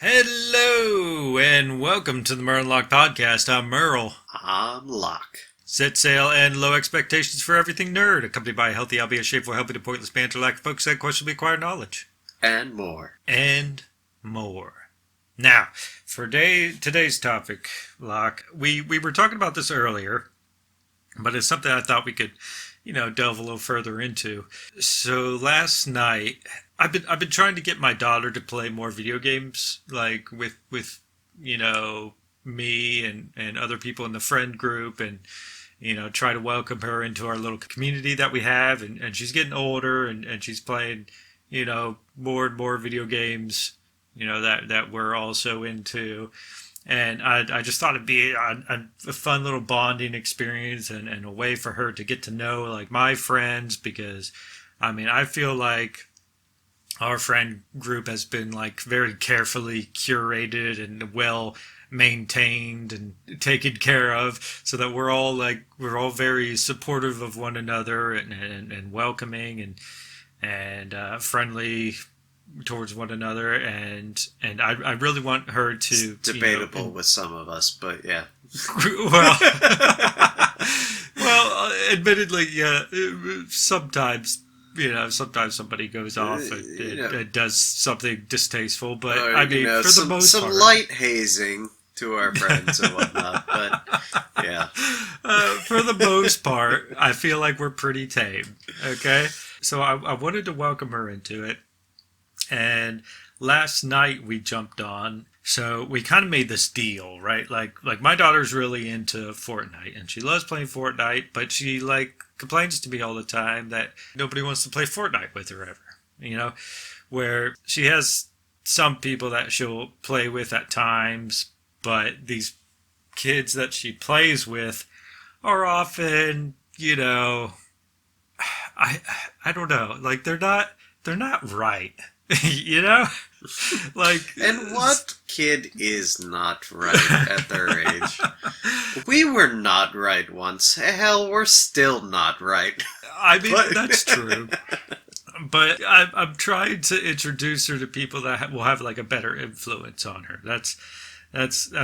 Hello and welcome to the Merle and Locke podcast. I'm Merle. I'm Locke. Set sail and low expectations for everything nerd, accompanied by a healthy, albeit shameful, helping to pointless banter, lack of focus, and questionably acquired knowledge. And more. And more. Now, for today's topic, Locke, we were talking about this earlier, but it's something I thought we could, delve a little further into. So last night, I've been trying to get my daughter to play more video games, like with me and other people in the friend group, and try to welcome her into our little community that we have. And she's getting older, and she's playing more and more video games that we're also into. And I just thought it'd be a fun little bonding experience and a way for her to get to know like my friends, because I feel like our friend group has been like very carefully curated and well maintained and taken care of, so that we're all very supportive of one another and welcoming and friendly towards one another, and I really want her to. It's debatable with some of us, but yeah. well, admittedly, yeah. Sometimes somebody goes off and does something distasteful, but or, for the most some part, light hazing to our friends and whatnot. But yeah, for the most part, I feel like we're pretty tame. Okay, so I wanted to welcome her into it. And last night we jumped on, so we kind of made this deal, right? Like my daughter's really into Fortnite, and she loves playing Fortnite, but she complains to me all the time that nobody wants to play Fortnite with her ever. Where she has some people that she'll play with at times, but these kids that she plays with are often, I don't know, like they're not right. And what kid is not right at their age? We were not right once. Hell, we're still not right. That's true. But I'm trying to introduce her to people that will have like a better influence on her. That's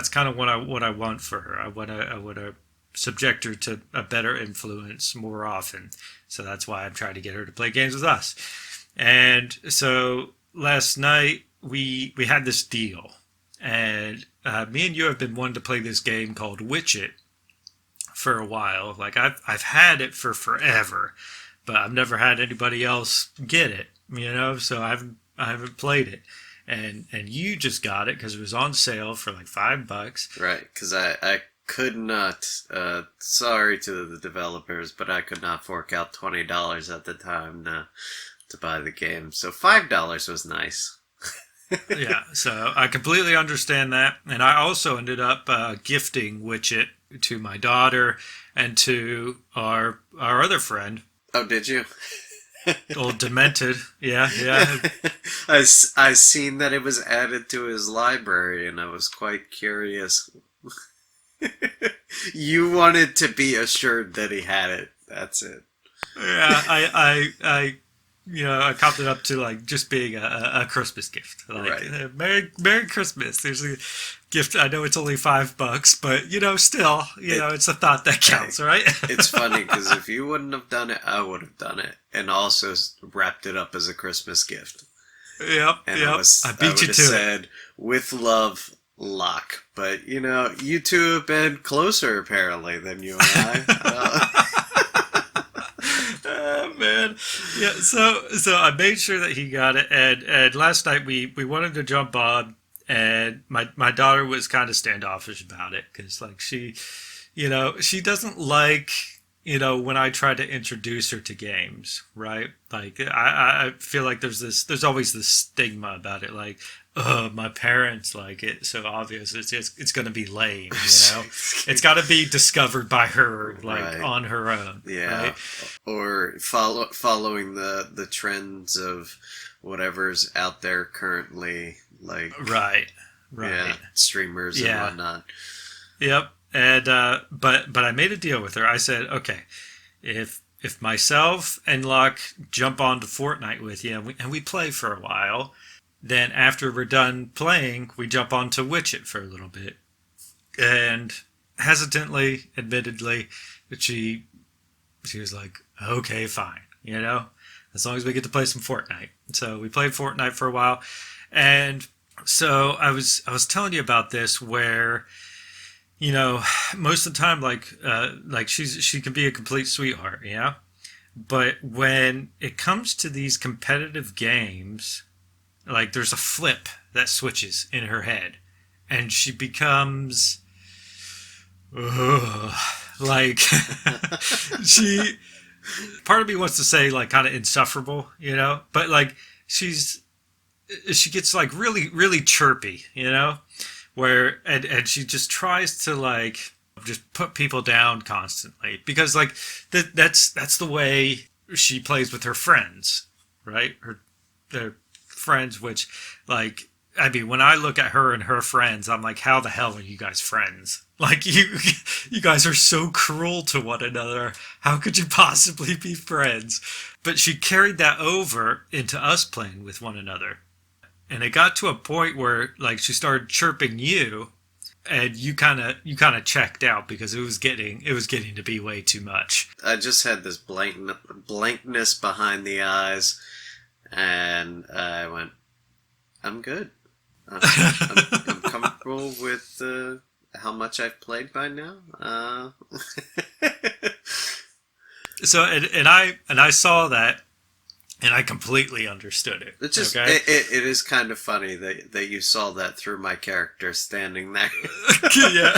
kind of what I want for her. I want to subject her to a better influence more often. So that's why I'm trying to get her to play games with us. And so last night we had this deal, and me and you have been wanting to play this game called Witch It for a while. Like I've had it for forever, but I've never had anybody else get it. So I haven't played it, and you just got it because it was on sale for like $5. Right, because I could not. Sorry to the developers, but I could not fork out $20 at the time to buy the game. So $5 was nice. Yeah, so I completely understand that. And I also ended up gifting Witch It to my daughter and to our other friend. Oh, did you? Old Demented. Yeah. I seen that it was added to his library, and I was quite curious. You wanted to be assured that he had it. That's it. Yeah, I copped it up to like just being a Christmas gift. Like, right. Merry Christmas. There's a gift. I know it's only $5, but still, it's a thought that counts, right? It's funny because if you wouldn't have done it, I would have done it, and also wrapped it up as a Christmas gift. Yep. I beat you to said, with love, Locke. But you two have been closer apparently than you and I. Man. Yeah, so I made sure that he got it, and last night we wanted to jump on, and my daughter was kind of standoffish about it, because like she doesn't like when I try to introduce her to games, right? Like I feel like there's always this stigma about it, like, my parents like it, so obvious it's going to be lame, It's got to be discovered by her, like, right, on her own. Yeah, right? Or following the trends of whatever's out there currently, like right, yeah, streamers and whatnot. Yep. And but I made a deal with her. I said, okay, if myself and Locke jump onto Fortnite with you and we play for a while, then after we're done playing, we jump onto Witch It for a little bit. And hesitantly, admittedly, she was like, okay, fine, as long as we get to play some Fortnite. So we played Fortnite for a while. And so I was telling you about this where, most of the time, like she can be a complete sweetheart, but when it comes to these competitive games, like there's a flip that switches in her head and she becomes like she part of me wants to say like kind of insufferable, but like she gets like really really chirpy, where and she just tries to like just put people down constantly because like that's the way she plays with her friends, right? Their friends, which like I mean, when I look at her and her friends, I'm like, how the hell are you guys friends? Like you guys are so cruel to one another. How could you possibly be friends? But she carried that over into us playing with one another. And it got to a point where like she started chirping you and you kind of checked out because it was getting to be way too much. I just had this blankness behind the eyes and I went, I'm good. I'm comfortable with how much I've played by now. So and I saw that, and I completely understood it. It's just okay? it is kind of funny that you saw that through my character standing there. Yeah,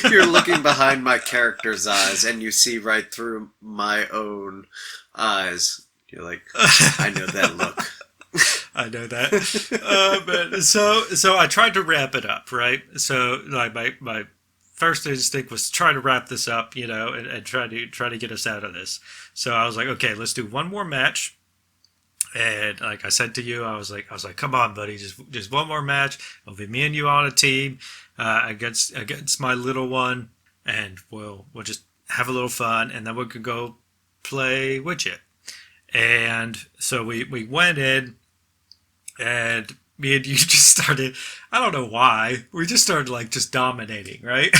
you're looking behind my character's eyes, and you see right through my own eyes. You're like, I know that look. I know that. But so I tried to wrap it up, right? So like my first instinct was to try to wrap this up, and try to get us out of this. So I was like, okay, let's do one more match. And like I said to you, I was like, come on, buddy, just one more match. It'll be me and you on a team against my little one, and we'll just have a little fun, and then we could go play Witch It. And so we went in. And me and you just started, I don't know why, we just started like just dominating, right?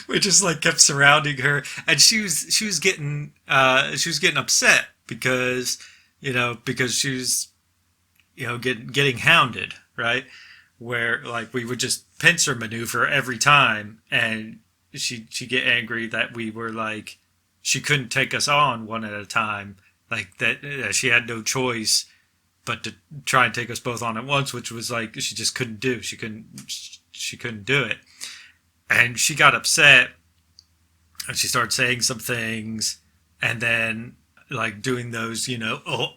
We just like kept surrounding her, and she was getting upset because she was getting hounded, right? Where like we would just pincer maneuver every time, and she'd get angry that we were like she couldn't take us on one at a time, like that she had no choice but to try and take us both on at once, which was like she just couldn't do. She couldn't do it, and she got upset, and she started saying some things, and then like doing those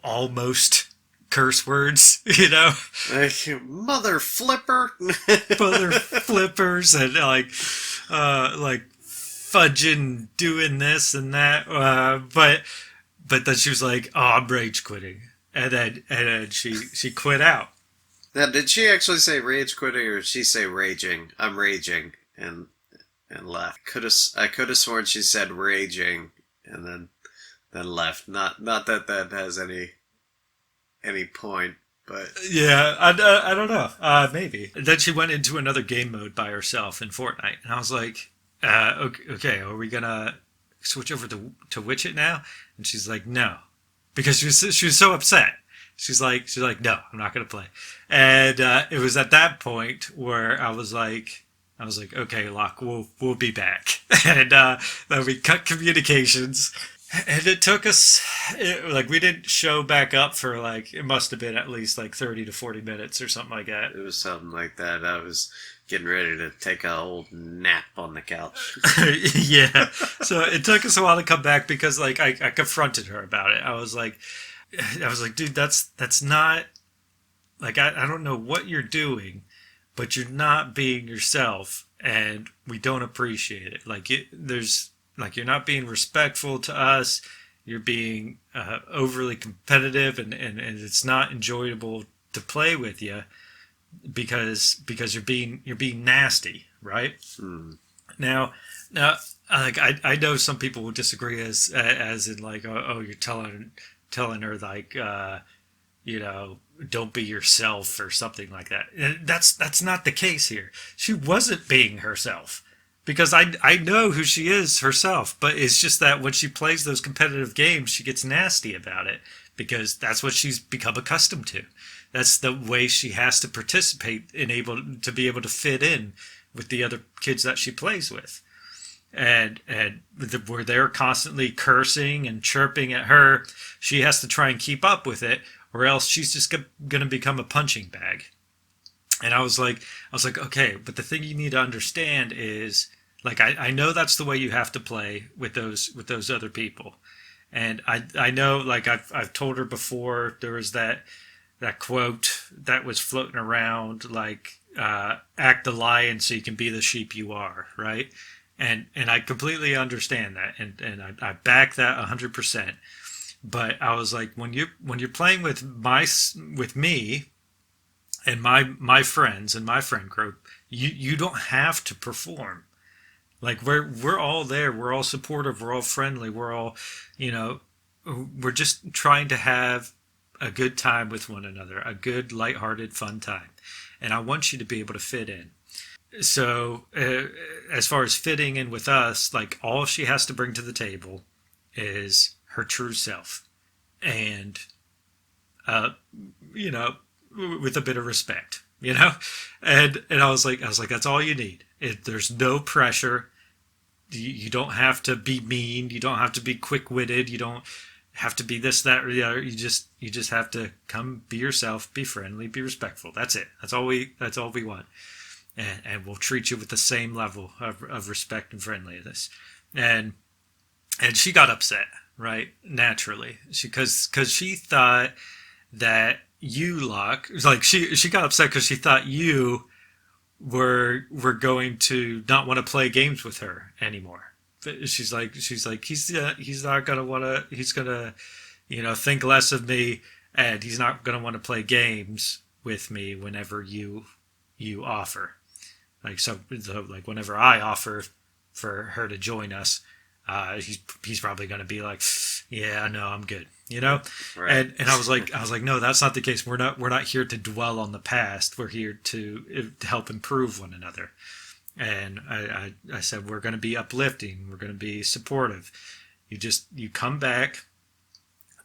almost curse words, mother flipper, mother flippers, and like fudging doing this and that, but then she was like, oh, I'm rage quitting. And then she quit out. Now, did she actually say rage quitting, or did she say raging? I'm raging, and left. I could have sworn she said raging, and then left. Not that has any point, but yeah, I don't know. Maybe. Then she went into another game mode by herself in Fortnite, and I was like, okay, are we gonna switch over to Witch It now? And she's like, no. Because she was so upset. She's like, no, I'm not gonna play. And it was at that point where I was like, okay, Locke, we'll be back. And then we cut communications, and it took us we didn't show back up for like it must have been at least like 30 to 40 minutes or something like that. It was something like that. I was getting ready to take a old nap on the couch. Yeah. So it took us a while to come back because like I confronted her about it. I was like, dude, that's not like I don't know what you're doing, but you're not being yourself, and we don't appreciate it. Like there's like you're not being respectful to us. You're being overly competitive, and it's not enjoyable to play with you. Because you're being nasty, right? Now, like I know some people will disagree as in like you're telling her like don't be yourself or something like that. And that's not the case here. She wasn't being herself because I know who she is herself, but it's just that when she plays those competitive games, she gets nasty about it because that's what she's become accustomed to. That's the way she has to participate and able to be able to fit in with the other kids that she plays with. And where they're constantly cursing and chirping at her, she has to try and keep up with it, or else she's just going to become a punching bag. And I was like, okay, but the thing you need to understand is, like, I know that's the way you have to play with those other people, and I know, like, I've told her before, there was that quote that was floating around, like, act the lion so you can be the sheep you are, right? And I completely understand that, and I back that 100%. But I was like, when you're playing with me and my friends and my friend group, you don't have to perform. Like, we're all there, we're all supportive, we're all friendly, we're all, we're just trying to have a good time with one another, a good, lighthearted, fun time, and I want you to be able to fit in. So, as far as fitting in with us, like, all she has to bring to the table is her true self, and with a bit of respect, and I was like, that's all you need. There's no pressure. You don't have to be mean. You don't have to be quick-witted. You don't have to be this, that, or the other. You just have to come, be yourself, be friendly, be respectful. That's it. That's all we want. And we'll treat you with the same level of respect and friendliness. And she got upset, right? Naturally, because she thought that you, Locke, like, she got upset because she thought you were going to not want to play games with her anymore. She's like he's not gonna want to. He's gonna think less of me, and he's not gonna want to play games with me whenever you offer. Like, so like, whenever I offer for her to join us, he's probably going to be like, yeah, no, I'm good, Right. And I was like, no, that's not the case. We're not here to dwell on the past. We're here to help improve one another. And I said, we're going to be uplifting. We're going to be supportive. You come back,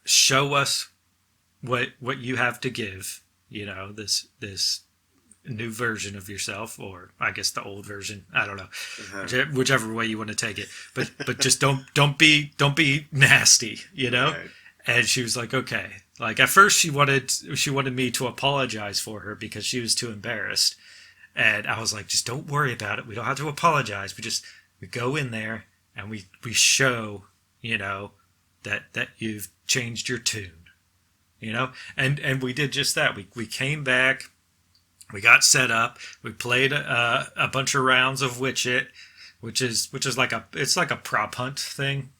show us what you have to give, this new version of yourself, or I guess the old version, I don't know, whichever way you want to take it, but just don't be nasty, Right. And she was like, okay. Like, at first she wanted me to apologize for her because she was too embarrassed, and I was like, just don't worry about it, we don't have to apologize, we go in there and we show that you've changed your tune, and we did just that. We came back. We got set up. We played a bunch of rounds of Witch It, which is like a prop hunt thing.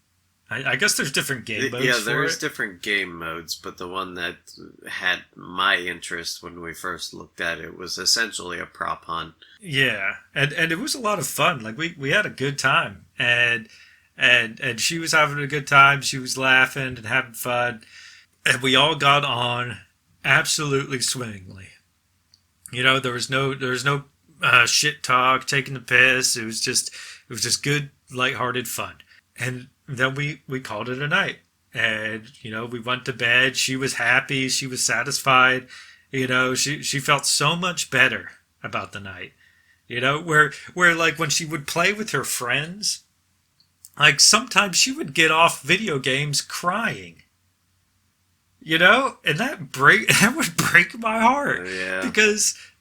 I guess there's different game modes. Yeah, there's different game modes, but the one that had my interest when we first looked at it was essentially a prop hunt. Yeah, and it was a lot of fun. Like, we had a good time, and she was having a good time. She was laughing and having fun, and we all got on absolutely swimmingly. There was no shit talk, taking the piss. It was just good, lighthearted fun. And then we called it a night. And, we went to bed. She was happy. She was satisfied. She felt so much better about the night. Where like, when she would play with her friends, like, sometimes she would get off video games crying. And that would break my heart. Yeah.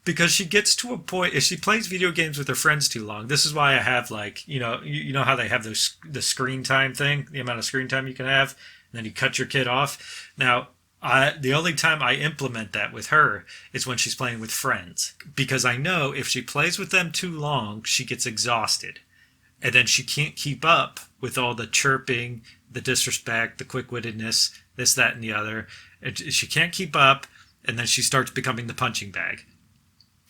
Because she gets to a point, if she plays video games with her friends too long, this is why I have, like, you know how they have the screen time thing, the amount of screen time you can have, and then you cut your kid off. Now, the only time I implement that with her is when she's playing with friends, because I know if she plays with them too long, she gets exhausted, and then she can't keep up with all the chirping, the disrespect, the quick-wittedness, this, that, and the other. She can't keep up, and then she starts becoming the punching bag.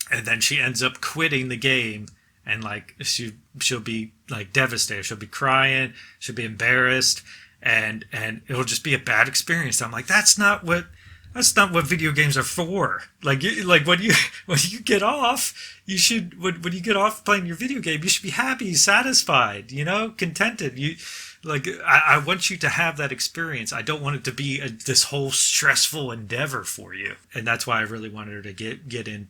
And then she ends up quitting the game, and, like, she'll be, like, devastated. She'll be crying. She'll be embarrassed, and it'll just be a bad experience. I'm like, that's not what That's not what video games are for. Like when you when you get off, you should when you get off playing your video game, you should be happy, satisfied, contented. I want you to have that experience. I don't want it to be this whole stressful endeavor for you, and that's why I really wanted her to get in,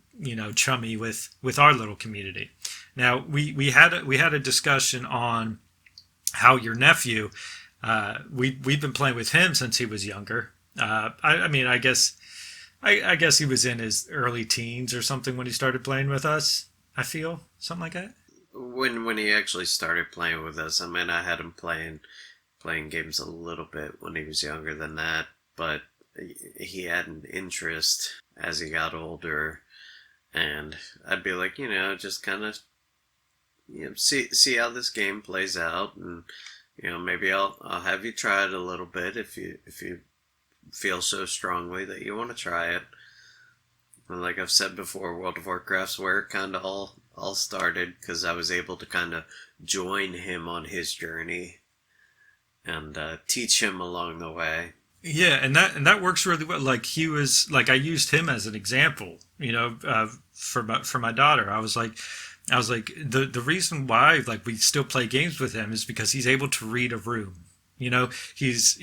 chummy with our little community. Now we had a discussion on how your nephew, we've been playing with him since he was younger. I mean, I guess he was in his early teens or something when he started playing with us. I feel something like that. When he actually started playing with us, I mean, I had him playing games a little bit when he was younger than that, but he had an interest as he got older, and I'd be like, just kind of, see how this game plays out, and maybe I'll have you try it a little bit if you feel so strongly that you want to try it. And like I've said before, World of Warcraft's where it kind of all started, because I was able to kind of join him on his journey and teach him along the way. Yeah, and that works really well. Like he was like I used him as an example, for my daughter. I was like the reason why like we still play games with him is because he's able to read a room. He's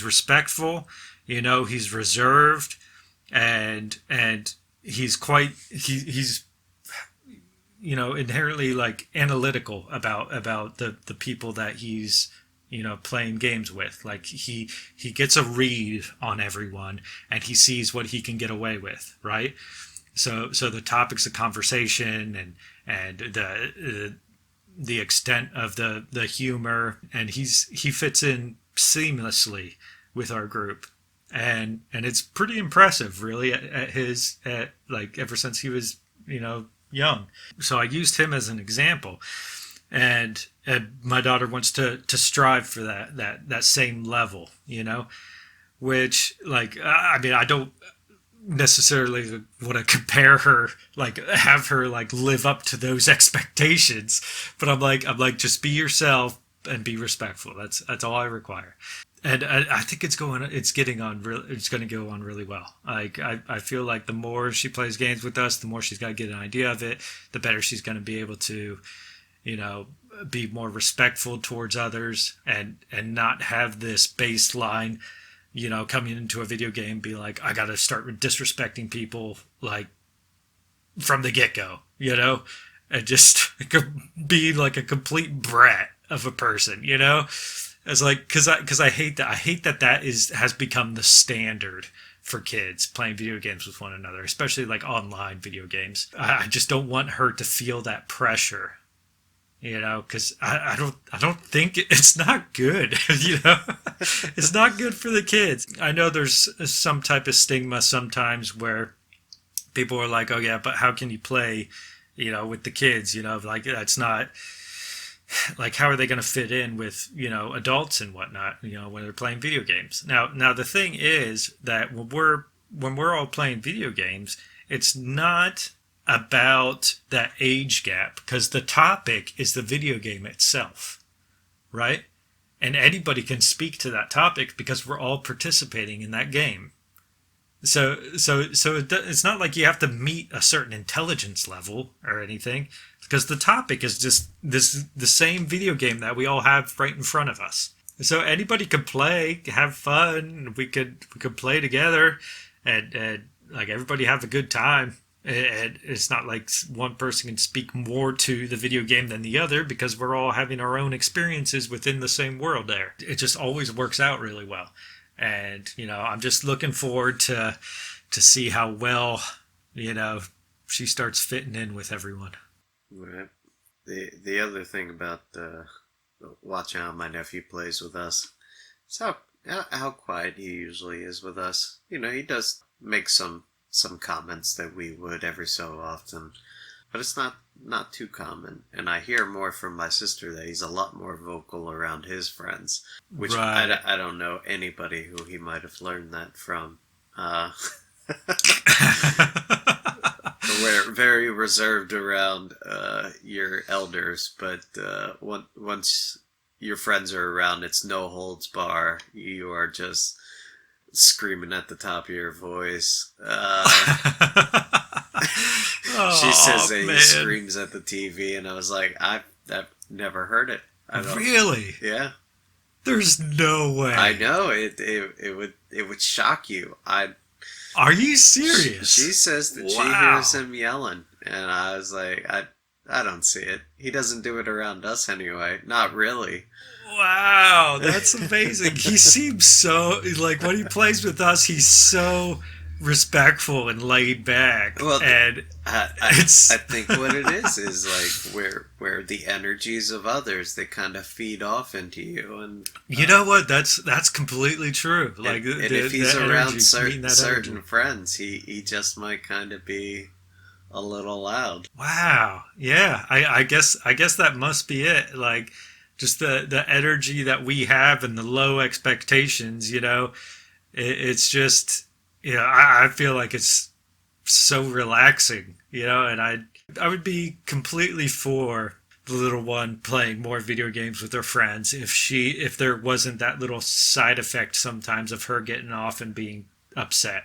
respectful. He's reserved, and he's inherently like analytical about the people that he's playing games with. Like he gets a read on everyone, and he sees what he can get away with, right? So the topics of conversation and the extent of the humor, and he fits in seamlessly with our group, and it's pretty impressive, really, at like ever since he was young. So I used him as an example, and my daughter wants to strive for that same level, which, like, I mean, I don't necessarily want to compare her, like have her like live up to those expectations, but I'm like just be yourself and be respectful. That's all I require. And I think it's going to go on really well. Like I feel like the more she plays games with us, the more she's got to get an idea of it, the better she's going to be able to be more respectful towards others, and not have this baseline, coming into a video game, be like, I got to start disrespecting people like from the get go, and just be like a complete brat of a person, It's like, cause I hate that. I hate that has become the standard for kids playing video games with one another, especially like online video games. I just don't want her to feel that pressure, because I don't think it's not good, it's not good for the kids. I know there's some type of stigma sometimes where people are like, oh yeah, but how can you play, with the kids, like that's not, like, how are they going to fit in with, adults and whatnot, when they're playing video games. Now the thing is that when we're all playing video games, it's not about that age gap, because the topic is the video game itself, right? And anybody can speak to that topic because we're all participating in that game. So it's not like you have to meet a certain intelligence level or anything, because the topic is just the same video game that we all have right in front of us. So anybody could play, have fun. We could play together, and like everybody have a good time. And it's not like one person can speak more to the video game than the other, because we're all having our own experiences within the same world there. It just always works out really well. And, I'm just looking forward to see how well, she starts fitting in with everyone. Right. The other thing about watching how my nephew plays with us is how quiet he usually is with us. He does make some comments that we would every so often, but it's not too common. And I hear more from my sister that he's a lot more vocal around his friends, which right. I don't know anybody who he might have learned that from. We're very reserved around your elders, but once your friends are around, it's no holds bar. You are just screaming at the top of your voice. Oh, She says that man. he screams at the TV, and I was like, I've never heard it. I don't. Really? Yeah, There's no way. I know it would shock you. Are you serious? She says that she Wow. hears him yelling, and I was like, I don't see it. He doesn't do it around us anyway. Not really. Wow, that's amazing. He seems so, like, when he plays with us, he's so respectful and laid back. Well, and I it's think what it is like where the energies of others, they kind of feed off into you, and you know what? That's completely true. Like, and if he's the around energy, meeting that certain energy. friends, he just might kind of be a little loud. Wow. Yeah. I guess that must be it. Like, just the energy that we have and the low expectations. It's just, I feel like it's so relaxing. And I would be completely for the little one playing more video games with her friends if there wasn't that little side effect sometimes of her getting off and being upset.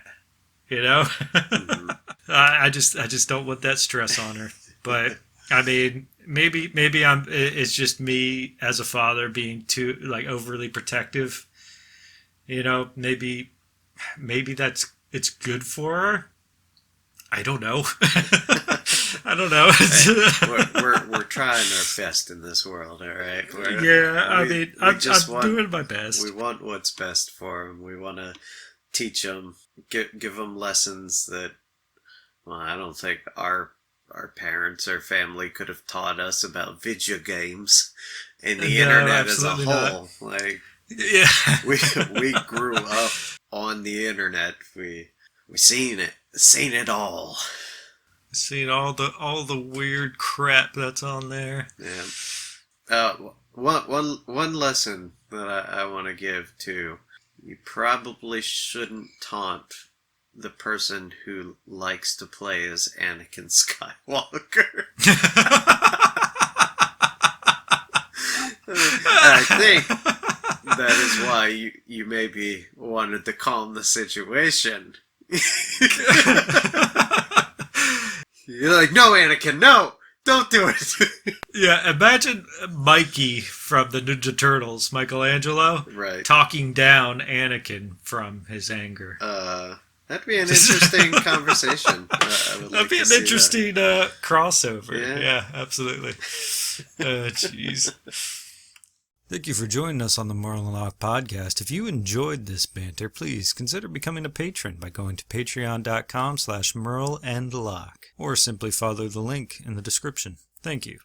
Mm-hmm. I just don't want that stress on her. But I mean, maybe it's just me as a father being too, like, overly protective. Maybe it's good for her. I don't know. I don't know. Hey, we're trying our best in this world, all right? I'm just doing my best. We want what's best for them. We want to teach them, give them lessons that, well, I don't think our parents or family could have taught us about video games and the internet as a absolutely whole. Like, Yeah. we grew up on the internet. We seen it all. Seen all the weird crap that's on there. Yeah. One lesson that I want to give too. You probably shouldn't taunt the person who likes to play as Anakin Skywalker. I think that is why you maybe wanted to calm the situation. You're like, no, Anakin, no! Don't do it! Yeah, imagine Mikey from the Ninja Turtles, Michelangelo, Right. talking down Anakin from his anger. That'd be an interesting conversation. I would like That'd be to an see interesting crossover. Yeah. Yeah, absolutely. Jeez. Thank you for joining us on the Merle and Locke podcast. If you enjoyed this banter, please consider becoming a patron by going to patreon.com/Merle and Locke, or simply follow the link in the description. Thank you.